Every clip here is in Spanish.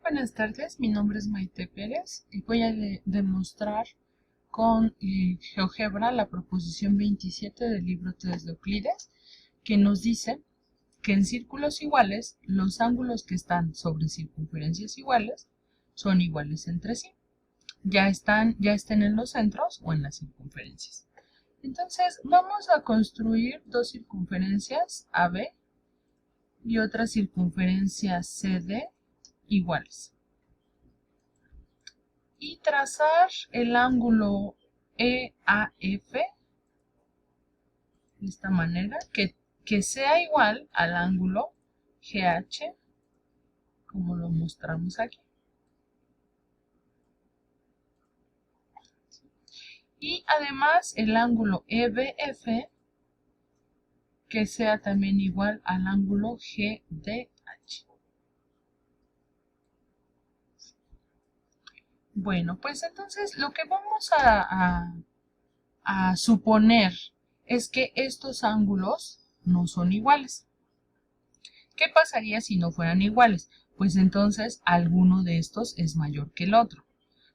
Buenas tardes, mi nombre es Maite Pérez y voy a demostrar con GeoGebra la proposición 27 del libro 3 de Euclides, que nos dice que en círculos iguales los ángulos que están sobre circunferencias iguales son iguales entre sí, ya estén en los centros o en las circunferencias. Entonces vamos a construir dos circunferencias AB y otra circunferencia CD iguales. Y trazar el ángulo EAF de esta manera, que sea igual al ángulo GH, como lo mostramos aquí. Y además el ángulo EBF, que sea también igual al ángulo GDH. Bueno, pues entonces lo que vamos a suponer es que estos ángulos no son iguales. ¿Qué pasaría si no fueran iguales? Pues entonces alguno de estos es mayor que el otro.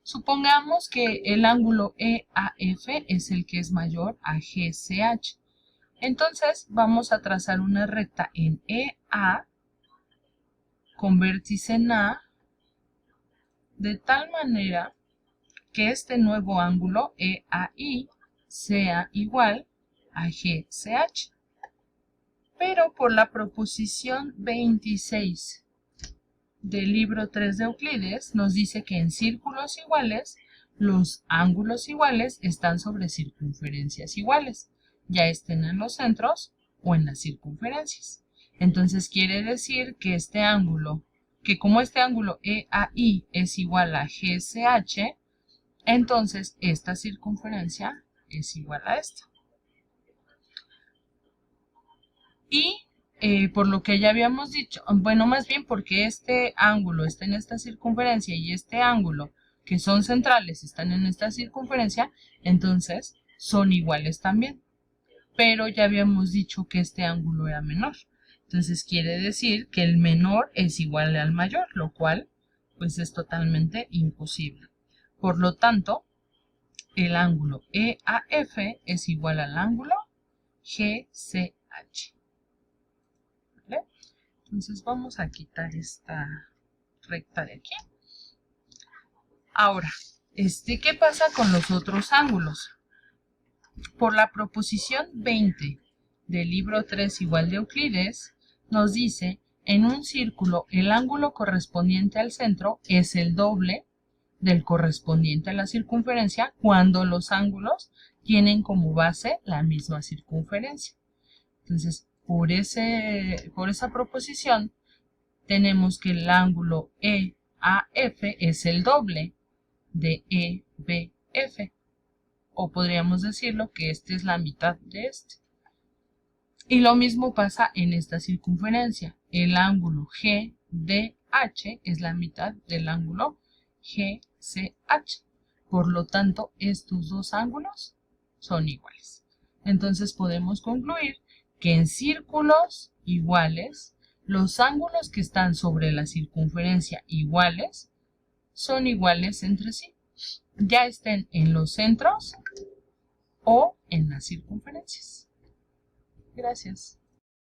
Supongamos que el ángulo EAF es el que es mayor a GCH. Entonces vamos a trazar una recta en EA con vértice en A, de tal manera que este nuevo ángulo EAI sea igual a GCH. Pero por la proposición 26 del libro 3 de Euclides nos dice que en círculos iguales los ángulos iguales están sobre circunferencias iguales, ya estén en los centros o en las circunferencias. Entonces quiere decir que como este ángulo EAI es igual a GCH, entonces esta circunferencia es igual a esta. Y por lo que ya habíamos dicho, bueno, más bien porque este ángulo está en esta circunferencia y este ángulo, que son centrales, están en esta circunferencia, entonces son iguales también. Pero ya habíamos dicho que este ángulo era menor. Entonces quiere decir que el menor es igual al mayor, lo cual pues es totalmente imposible. Por lo tanto, el ángulo EAF es igual al ángulo GCH. ¿Vale? Entonces vamos a quitar esta recta de aquí. Ahora, ¿qué pasa con los otros ángulos? Por la proposición 20 del libro 3 igual de Euclides, nos dice, en un círculo el ángulo correspondiente al centro es el doble del correspondiente a la circunferencia cuando los ángulos tienen como base la misma circunferencia. Entonces, por esa proposición, tenemos que el ángulo EAF es el doble de EBF. O podríamos decirlo que este es la mitad de este. Y lo mismo pasa en esta circunferencia. El ángulo GDH es la mitad del ángulo GCH. Por lo tanto, estos dos ángulos son iguales. Entonces podemos concluir que en círculos iguales, los ángulos que están sobre la circunferencia iguales son iguales entre sí, ya estén en los centros o en las circunferencias. Gracias.